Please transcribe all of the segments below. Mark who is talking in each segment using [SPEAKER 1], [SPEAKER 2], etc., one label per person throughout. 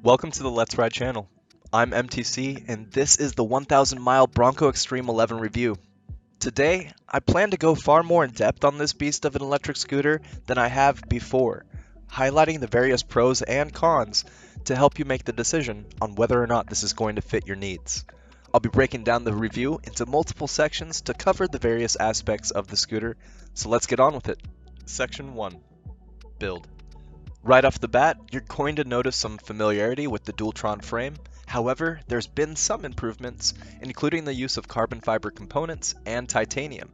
[SPEAKER 1] Welcome to the Let's Ride channel. I'm MTC, and this is the 1000 mile Bronco Extreme 11 review. Today, I plan to go far more in depth on this beast of an electric scooter than I have before, highlighting the various pros and cons to help you make the decision on whether or not this is going to fit your needs. I'll be breaking down the review into multiple sections to cover the various aspects of the scooter, so let's get on with it. Section 1. Build. Right off the bat, you're going to notice some familiarity with the Dualtron frame. However, there's been some improvements, including the use of carbon fiber components and titanium,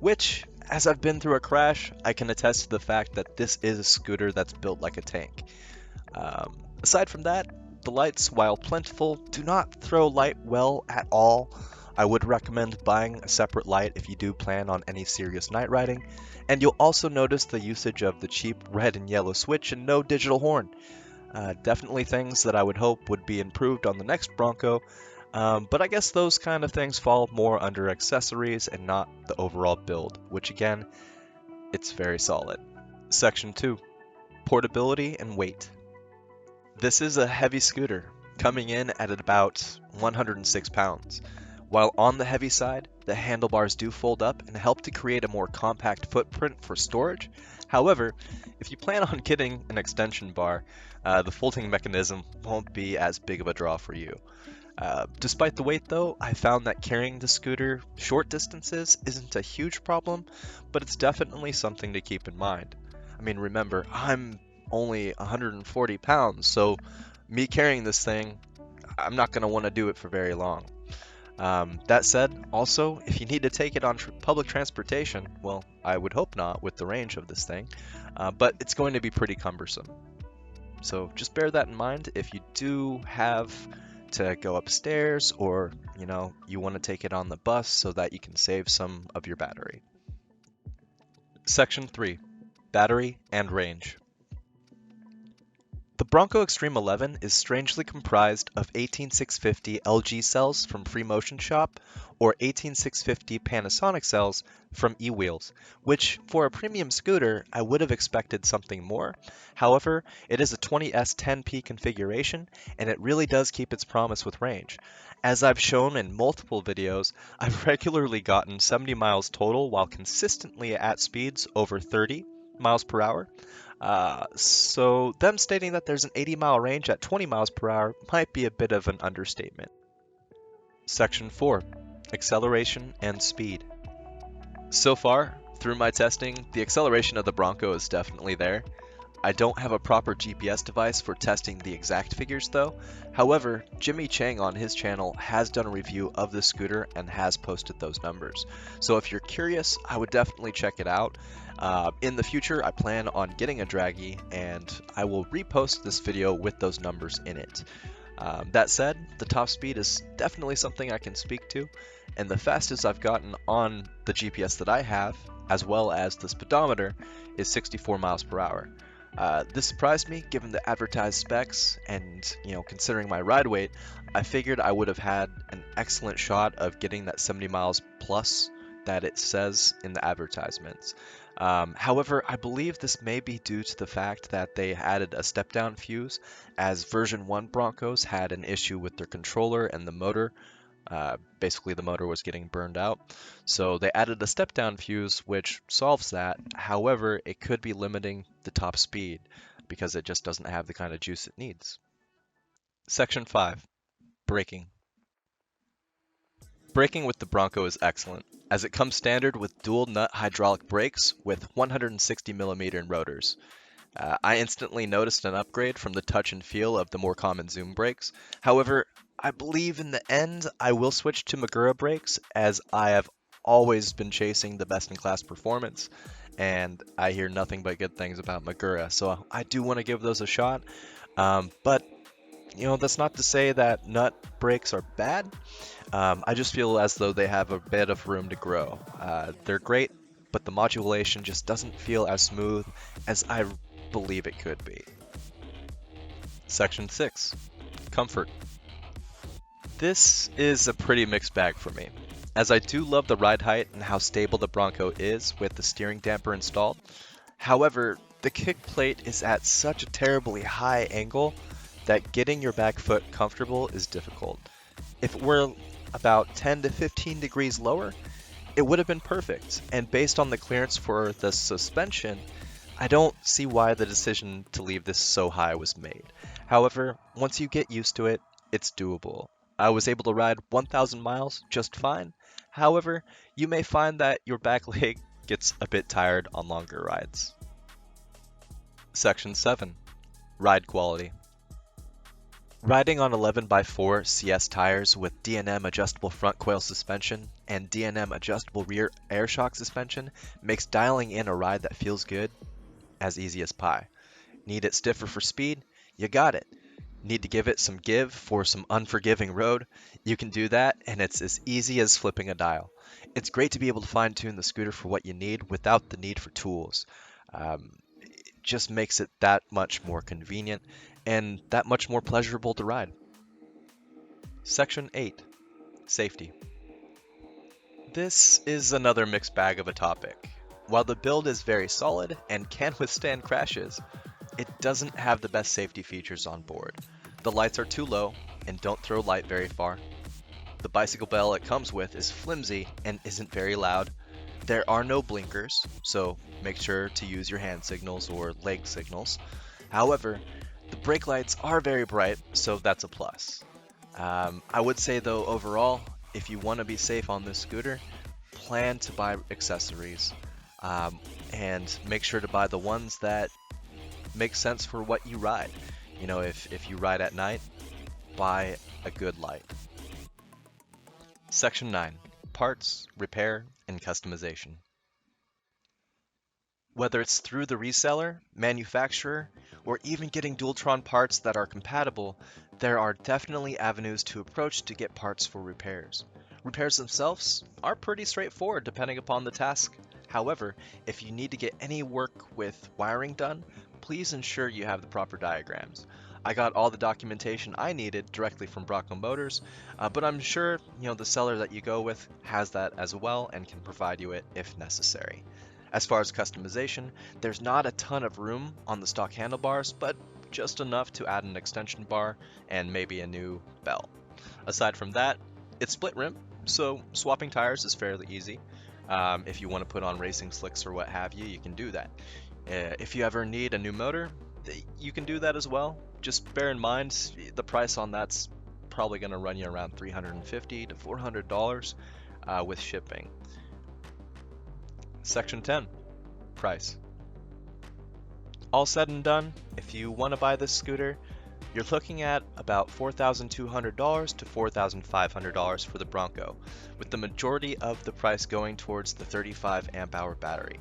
[SPEAKER 1] which, as I've been through a crash, I can attest to the fact that this is a scooter that's built like a tank. Aside from that, the lights, while plentiful, do not throw light well at all. I would recommend buying a separate light if you do plan on any serious night riding, and you'll also notice the usage of the cheap red and yellow switch and no digital horn. Definitely things that I would hope would be improved on the next Bronco, but I guess those kind of things fall more under accessories and not the overall build, which again, it's very solid. Section 2. Portability and weight. This is a heavy scooter, coming in at about 106 pounds. While on the heavy side, the handlebars do fold up and help to create a more compact footprint for storage. However, if you plan on getting an extension bar, the folding mechanism won't be as big of a draw for you. Despite the weight though, I found that carrying the scooter short distances isn't a huge problem, but it's definitely something to keep in mind. I mean, remember, I'm only 140 pounds, so me carrying this thing, I'm not going to want to do it for very long. That said, also, if you need to take it on public transportation, well, I would hope not with the range of this thing, but it's going to be pretty cumbersome. So just bear that in mind if you do have to go upstairs or, you want to take it on the bus so that you can save some of your battery. Section 3. Battery and range. The Bronco Extreme 11 is strangely comprised of 18650 LG cells from Free Motion Shop or 18650 Panasonic cells from eWheels, which for a premium scooter I would have expected something more. However, it is a 20S 10P configuration and it really does keep its promise with range. As I've shown in multiple videos, I've regularly gotten 70 miles total while consistently at speeds over 30 miles per hour. So them stating that there's an 80-mile range at 20 miles per hour might be a bit of an understatement. Section 4. Acceleration and speed. So far, through my testing, the acceleration of the Bronco is definitely there. I don't have a proper GPS device for testing the exact figures though. However, Jimmy Chang on his channel has done a review of the scooter and has posted those numbers. So if you're curious, I would definitely check it out. In the future, I plan on getting a Dragy and I will repost this video with those numbers in it. That said, the top speed is definitely something I can speak to, and the fastest I've gotten on the GPS that I have, as well as the speedometer, is 64 miles per hour. This surprised me given the advertised specs and, considering my ride weight, I figured I would have had an excellent shot of getting that 70 miles plus that it says in the advertisements. However, I believe this may be due to the fact that they added a step-down fuse, as version 1 Broncos had an issue with their controller and the motor. Basically, the motor was getting burned out. So they added a step-down fuse, which solves that. However, it could be limiting the top speed because it just doesn't have the kind of juice it needs. Section 5. Braking. Braking with the Bronco is excellent, as it comes standard with dual nut hydraulic brakes with 160mm in rotors. I instantly noticed an upgrade from the touch and feel of the more common Zoom brakes. However, I believe in the end I will switch to Magura brakes, as I have always been chasing the best-in-class performance, and I hear nothing but good things about Magura, so I do want to give those a shot. But that's not to say that nut brakes are bad. I just feel as though they have a bit of room to grow. They're great, but the modulation just doesn't feel as smooth as I believe it could be. Section 6. Comfort. This is a pretty mixed bag for me, as I do love the ride height and how stable the Bronco is with the steering damper installed. However, the kick plate is at such a terribly high angle that getting your back foot comfortable is difficult. If it were about 10 to 15 degrees lower, it would have been perfect. And based on the clearance for the suspension, I don't see why the decision to leave this so high was made. However, once you get used to it, it's doable. I was able to ride 1,000 miles just fine. However, you may find that your back leg gets a bit tired on longer rides. Section 7. Ride quality. Riding on 11x4 CS tires with D&M adjustable front coil suspension and D&M adjustable rear air shock suspension makes dialing in a ride that feels good as easy as pie. Need it stiffer for speed? You got it. Need to give it some give for some unforgiving road? You can do that, and it's as easy as flipping a dial. It's great to be able to fine tune the scooter for what you need without the need for tools. It just makes it that much more convenient and that much more pleasurable to ride. Section 8. Safety. This is another mixed bag of a topic. While the build is very solid and can withstand crashes, it doesn't have the best safety features on board. The lights are too low and don't throw light very far. The bicycle bell it comes with is flimsy and isn't very loud. There are no blinkers, so make sure to use your hand signals or leg signals. However, the brake lights are very bright, so that's a plus. I would say though, overall, if you want to be safe on this scooter, plan to buy accessories and make sure to buy the ones that make sense for what you ride. You know, if you ride at night, buy a good light. Section 9. Parts, repair, and customization. Whether it's through the reseller, manufacturer, or even getting Dualtron parts that are compatible, there are definitely avenues to approach to get parts for repairs. Repairs themselves are pretty straightforward depending upon the task. However, if you need to get any work with wiring done, please ensure you have the proper diagrams. I got all the documentation I needed directly from Bronco Motors, but I'm sure the seller that you go with has that as well and can provide you it if necessary. As far as customization, there's not a ton of room on the stock handlebars, but just enough to add an extension bar and maybe a new bell. Aside from that, it's split rim, so swapping tires is fairly easy. If you want to put on racing slicks or what have you, you can do that. If you ever need a new motor, you can do that as well. Just bear in mind, the price on that's probably going to run you around $350 to $400 with shipping. Section 10. Price. All said and done, if you want to buy this scooter, you're looking at about $4,200 to $4,500 for the Bronco, with the majority of the price going towards the 35 amp hour battery.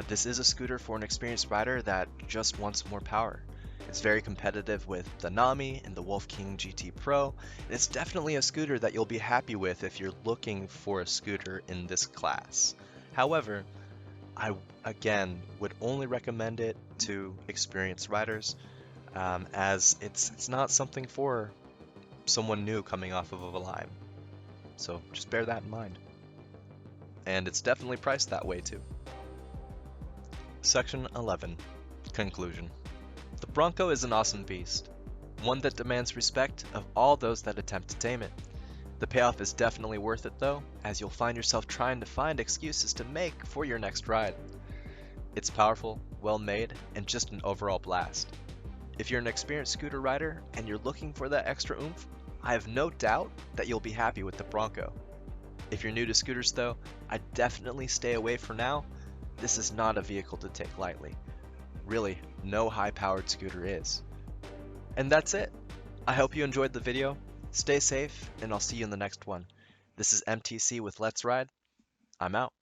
[SPEAKER 1] This is a scooter for an experienced rider that just wants more power. It's very competitive with the Nami and the Wolf King GT Pro, and it's definitely a scooter that you'll be happy with if you're looking for a scooter in this class. However, I again would only recommend it to experienced riders, as it's not something for someone new coming off of a Lime. So just bear that in mind. And it's definitely priced that way too. Section 11. Conclusion. The Bronco is an awesome beast, one that demands respect of all those that attempt to tame it. The payoff is definitely worth it though, as you'll find yourself trying to find excuses to make for your next ride. It's powerful, well made, and just an overall blast. If you're an experienced scooter rider and you're looking for that extra oomph, I have no doubt that you'll be happy with the Bronco. If you're new to scooters though, I'd definitely stay away for now. This is not a vehicle to take lightly. Really, no high-powered scooter is. And that's it. I hope you enjoyed the video. Stay safe, and I'll see you in the next one. This is MTC with Let's Ride. I'm out.